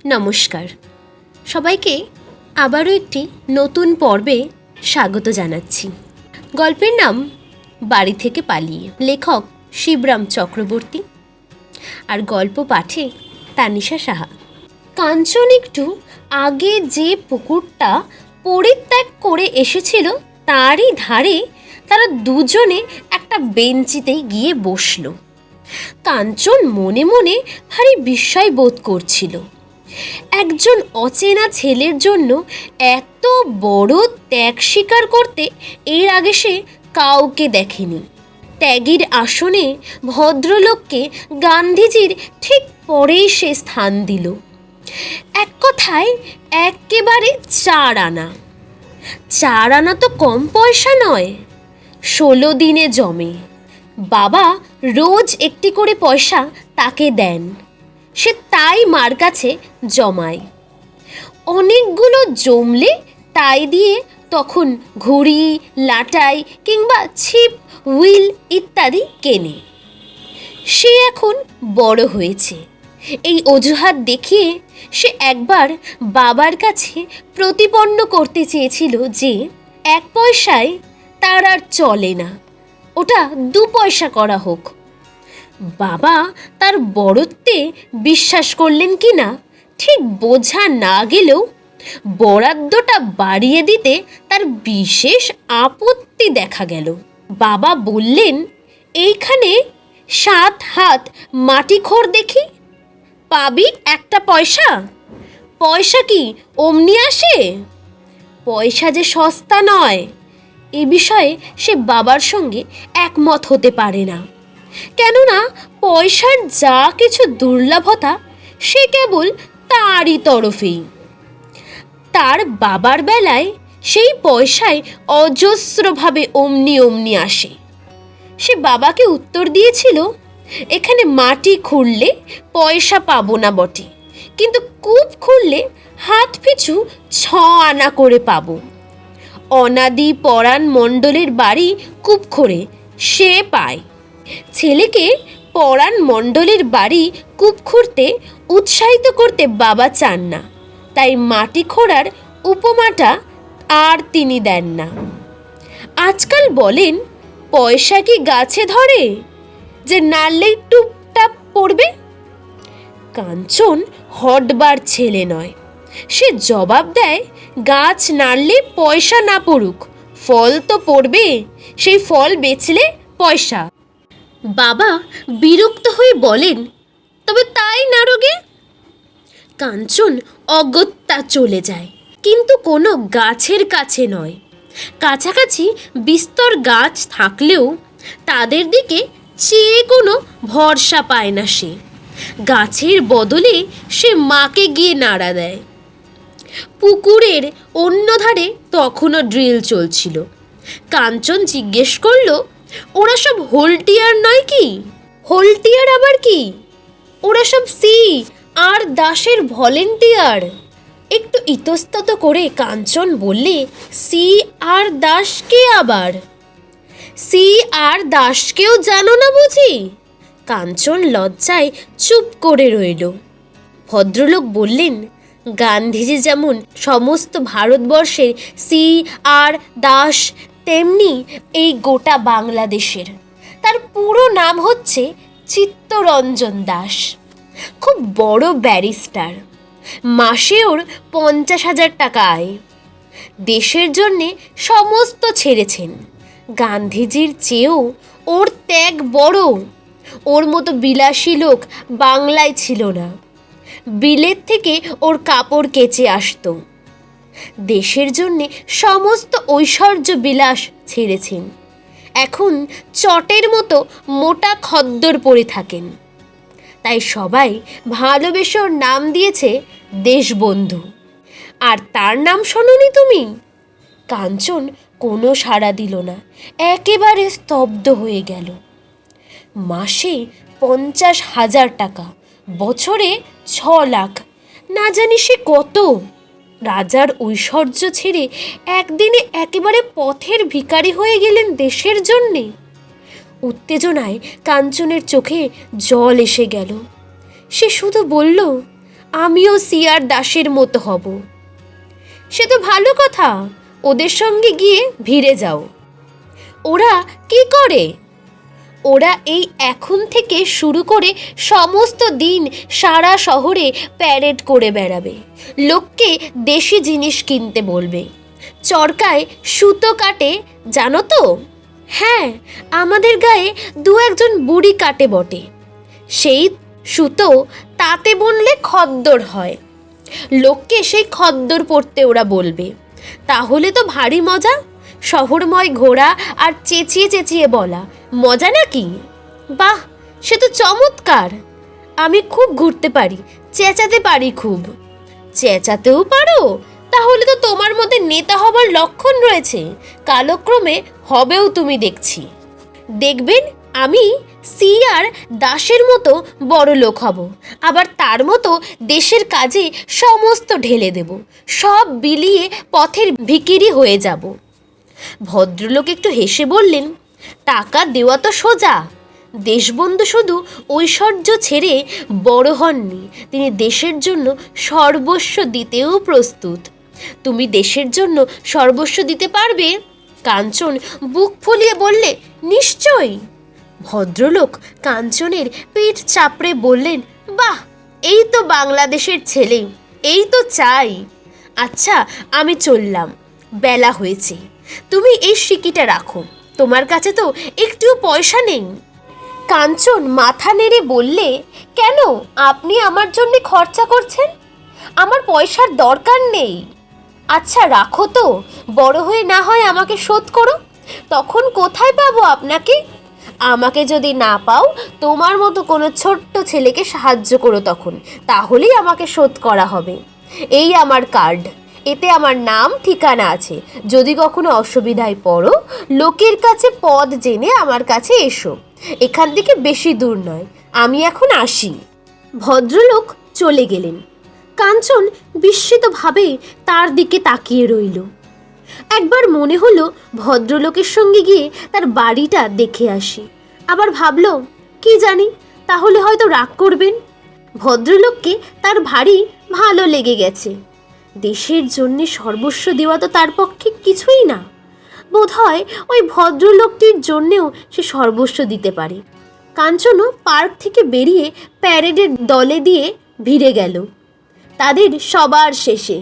নমস্কার সবাইকে আবারও একটি নতুন পর্বে স্বাগত জানাচ্ছি। গল্পের নাম বাড়ি থেকে পালিয়ে, লেখক শিবরাম চক্রবর্তী, আর গল্প পাঠে তানিশা সাহা। কাঞ্চন একটু আগে যে পুকুরটা পরিত্যাগ করে এসেছিল তারই ধারে তারা দুজনে একটা বেঞ্চিতেই গিয়ে বসল। কাঞ্চন মনে মনে ভারী বিস্ময় বোধ করছিল। একজন অচেনা ছেলের জন্য এত বড় ত্যাগ স্বীকার করতে এর আগে সে কাউকে দেখেনি। ত্যাগীর আসনে ভদ্রলোককে গান্ধীজির ঠিক পরেই সে স্থান দিল। এক কথায় একেবারে 4 আনা। 4 আনা তো কম পয়সা নয়। 16 দিনে জমে। বাবা রোজ একটি করে পয়সা তাকে দেন, সে তাই মার কাছে জমায়। অনেকগুলো জমলে তাই দিয়ে তখন ঘড়ি, লাটাই কিংবা ছিপ, হুইল ইত্যাদি কেনে। সে এখন বড় হয়েছে, এই অজুহাত দেখিয়ে সে একবার বাবার কাছে প্রতিপন্ন করতে চেয়েছিল যে 1 পয়সায় তার আর চলে না, ওটা 2 পয়সা করা হোক। বাবা তার বড়ত্বে বিশ্বাস করলেন কি না ঠিক বোঝা না গেলেও বরাদ্দটা বাড়িয়ে দিতে তার বিশেষ আপত্তি দেখা গেল। বাবা বললেন, এইখানে 7 হাত মাটি খোঁড় দেখি, পাবি 1 পয়সা। পয়সা কি অমনি আসে? পয়সা যে সস্তা নয়, এ বিষয়ে সে বাবার সঙ্গে একমত হতে পারে না। কেননা পয়সার যা কিছু দুর্লভতা সে কেবল তারই তরফেই। তার বাবার বেলায় সেই পয়সায় অজস্রভাবে অমনি আসে। সে বাবাকে উত্তর দিয়েছিল, এখানে মাটি খুঁড়লে পয়সা পাবো না বটে, কিন্তু কূপ খুঁড়লে হাত পিছু 6 আনা করে পাবো। অনাদি পরাণ মণ্ডলের বাড়ি কূপ খোঁড়ে, সে পায়। ছেলেকে পরাণ মণ্ডলের বাড়ি কূপ খুঁড়তে উৎসাহিত করতে বাবা চান না, তাই মাটি খোঁড়ার উপমাটা আর তিনি দেন না। আজকাল বলেন, পয়সা কি গাছে ধরে যে নাড়লেই টুপটাপ পড়বে? কাঞ্চন হটবার ছেলে নয়। সে জবাব দেয়, গাছ নাড়লে পয়সা না পড়ুক, ফল তো পড়বে, সেই ফল বেচলে পয়সা। বাবা বিরক্ত হয়ে বলেন, তবে তাই নাড়োগে। কাঞ্চন অগত্যা চলে যায়, কিন্তু কোনো গাছের কাছে নয়। কাছাকাছি বিস্তর গাছ থাকলেও তাদের দিকে চেয়ে কোনো ভরসা পায় না সে। গাছের বদলে সে মাকে গিয়ে নাড়া দেয়। পুকুরের অন্য ধারে তখনও ড্রিল চলছিল। কাঞ্চন জিজ্ঞেস করল, ওরা সব হোলটিয়ার নয় কি? হোলটিয়ার আবার কি? ওরা সব সি আর দাসের ভলেন্টিয়ার। একটু ইতস্তত করে কাঞ্চন বললে, সি আর দাস কে আবার? সি আর দাসকেও জানো না বুঝি? কাঞ্চন লজ্জায় চুপ করে রইল। ভদ্রলোক বললেন, গান্ধীজি যেমন সমস্ত ভারতবর্ষের সি আর দাস, তেমনি এই গোটা বাংলাদেশের। তার পুরো নাম হচ্ছে চিত্তরঞ্জন দাস। খুব বড় ব্যারিস্টার। মাসে ওর 50,000 টাকা আয়। দেশের জন্যে সমস্ত ছেড়েছেন। গান্ধীজির চেয়েও ওর ত্যাগ বড়। ওর মতো বিলাসী লোক বাংলায় ছিল না। বিলেত থেকে ওর কাপড় কেচে আসতো। দেশের জন্যে সমস্ত ঐশ্বর্য বিলাস ছেড়েছেন। এখন চটের মতো মোটা খদ্দর পরে থাকেন। তাই সবাই ভালোবেসে ওর নাম দিয়েছে দেশবন্ধু। আর তার নাম শোনোনি তুমি? কাঞ্চন কোনো সাড়া দিল না, একেবারে স্তব্ধ হয়ে গেল। মাসে 50,000 টাকা, বছরে 6 লাখ, না জানি সে কত। রাজার ঐশ্বর্য ছেড়ে একদিনে একেবারে পথের ভিখারি হয়ে গেলেন দেশের জন্যে। উত্তেজনায় কাঞ্চনের চোখে জল এসে গেল। সে শুধু বলল, আমিও সিআর দাসের মতো হব। সে তো ভালো কথা, ওদের সঙ্গে গিয়ে ভিড়ে যাও। ওরা কি করে? ওরা এই এখন থেকে শুরু করে সমস্ত দিন সারা শহরে প্যারেড করে বেড়াবে, লোককে দেশি জিনিস কিনতে বলবে। চরকায় সুতো কাটে, জানো তো? হ্যাঁ, আমাদের গায়ে দু একজন বুড়ি কাটে বটে। সেই সুতো তাতে বুনলে খদ্দর হয়, লোককে সেই খদ্দর পরতে ওরা বলবে। তাহলে তো ভারী মজা, শহরময় ঘোরা আর চেঁচিয়ে চেঁচিয়ে বলা, মজা নাকি? বাহ, সে তো চমৎকার। আমি খুব ঘুরতে পারি, চেঁচাতে পারি খুব। চেঁচাতেও পারো? তাহলে তো তোমার মধ্যে নেতা হবার লক্ষণ রয়েছে, কালক্রমে হবেও তুমি দেখছি। দেখবেন আমি সিআর দাসের মতো বড় লোক হব, আবার তার মতো দেশের কাজে সমস্ত ঢেলে দেব, সব বিলিয়ে পথের ভিখিরি হয়ে যাব। ভদ্রলোক একটু হেসে বললেন, টাকা দেওয়া তো সোজা, দেশবন্ধু শুধু ঐশ্বর্য ছেড়ে বড় হননি, তিনি দেশের জন্য সর্বস্ব দিতেও প্রস্তুত। তুমি দেশের জন্য সর্বস্ব দিতে পারবে? কাঞ্চন বুক ফুলিয়ে বললে, নিশ্চয়ই। ভদ্রলোক কাঞ্চনের পেট চাপড়ে বললেন, বাহ, এই তো বাংলাদেশের ছেলে, এই তো চাই। আচ্ছা, আমি চললাম, বেলা হয়েছে। তুমি এই সিকিটা রাখো, তোমার কাছে তো একটুও পয়সা নেই। কাঞ্চন মাথা নেড়ে বললে, কেন, আপনি আমার জন্য খরচা করছেন? আমার পয়সার দরকার নেই। আচ্ছা রাখো তো, বড় হয়ে না হয় আমাকে শোধ করো। তখন কোথায় পাবো আপনাকে? আমাকে যদি না পাও, তোমার মতো কোনো ছোট্ট ছেলেকে সাহায্য করো তখন, তাহলেই আমাকে শোধ করা হবে। এই আমার কার্ড, এতে আমার নাম ঠিকানা আছে। যদি কখনো অসুবিধায় পড়ো, লোকের কাছে পদ জেনে আমার কাছে এসো। এখান থেকে বেশি দূর নয়, আমি এখন আসি। ভদ্রলোক চলে গেলেন। কাঞ্চন বিস্মিতভাবে তার দিকে তাকিয়ে রইল। একবার মনে হলো ভদ্রলোকের সঙ্গে গিয়ে তার বাড়িটা দেখে আসি। আবার ভাবল, কি জানি, তাহলে হয়তো রাগ করবেন। ভদ্রলোককে তার ভারী ভালো লেগে গেছে। দেশের জন্য সর্বস্ব দেওয়া তো তার পক্ষে কিছুই না। বোধহয় ওই ভদ্রলোকটির জন্যেও সে সর্বস্ব দিতে পারে। কাঞ্চনও পার্ক থেকে বেরিয়ে প্যারেডের দলে দিয়ে ভিড়ে গেল, তাদের সবার শেষে।